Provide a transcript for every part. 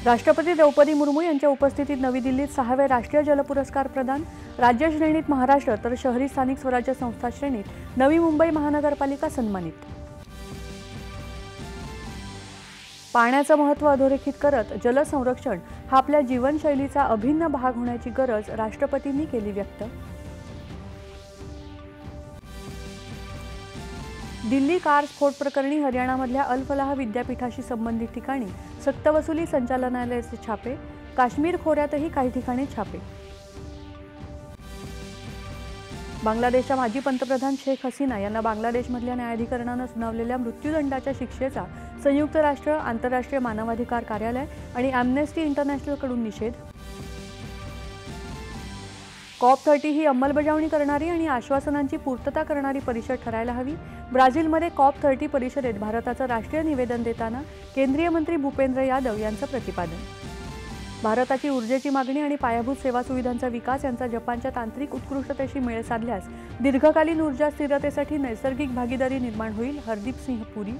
राष्ट्रपती द्रौपदी मुर्मू यांच्या उपस्थितीत नवी दिल्लीत 6वे राष्ट्रीय जल पुरस्कार प्रदान। राज्य श्रेणीत महाराष्ट्र तर शहरी स्थानिक स्वराज्य संस्था श्रेणीत नवी मुंबई महानगरपालिका सन्मानित। पाण्याचं महत्त्व अधोरेखित करत जल संरक्षण हा आपल्या जीवनशैलीचा अभिन्न भाग होण्याची गरज राष्ट्रपतींनी केली व्यक्त। दिल्ली कार स्फोट प्रकरणी हरियाणामधल्या अल फलाह विद्यापीठाशी संबंधित ठिकाणी सक्तवसुली संचालनालयाचे छापे। काश्मीर खोऱ्यातही काही ठिकाणी छापे। बांगलादेशच्या माजी पंतप्रधान शेख हसीना यांना बांगलादेशमधल्या न्यायाधिकरणानं सुनावलेल्या मृत्यूदंडाच्या शिक्षेचा संयुक्त राष्ट्र, आंतरराष्ट्रीय मानवाधिकार कार्यालय आणि ॲम्नेस्टी इंटरनॅशनलकडून निषेध। COP30 ही अंमलबजावणी करणारी आणि आश्वासनांची पूर्तता करणारी परिषद ठरायला हवी। ब्राझीलमध्ये COP30 परिषदेत भारताचं राष्ट्रीय निवेदन देताना केंद्रीय मंत्री भूपेंद्र यादव यांचं प्रतिपादन। भारताची ऊर्जेची मागणी आणि पायाभूत सेवा सुविधांचा विकास यांचा जपानच्या तांत्रिक उत्कृष्टतेशी मेळ साधल्यास दीर्घकालीन ऊर्जा स्थिरतेसाठी नैसर्गिक भागीदारी निर्माण होईल। हरदीप सिंह पुरी।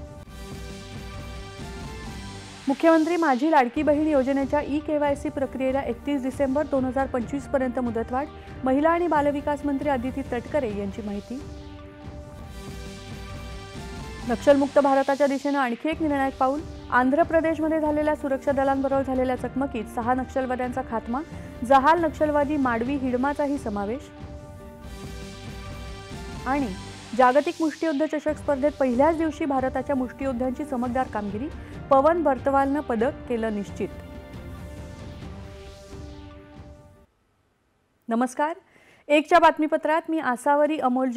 मुख्यमंत्री माझी लाडकी बहीण योजनेच्या ई-KYC प्रक्रियेला 31 डिसेंबर 2025 पर्यंत मुदतवाढ। महिला आणि बालविकास मंत्री अदिती तटकरे यांची माहिती। नक्षलमुक्त भारताच्या दिशेने आणखी एक निर्णायक पाऊल। आंध्र प्रदेशमध्ये झालेल्या सुरक्षा दलांबरोबर झालेल्या चकमकीत 6 नक्षलवाद्यांचा खात्मा। जहाल नक्षलवादी माडवी हिडमाचाही समावेश। आणि जागतिक मुष्टियुद्ध चषक स्पर्धेत पहिल्याच दिवशी भारताच्या मुष्टियोद्ध्यांची चमकदार कामगिरी। पवन बर्तवालनं पदक केलं निश्चित। नमस्कार, एकच्या बातमीपत्रात मी आसावरी अमोल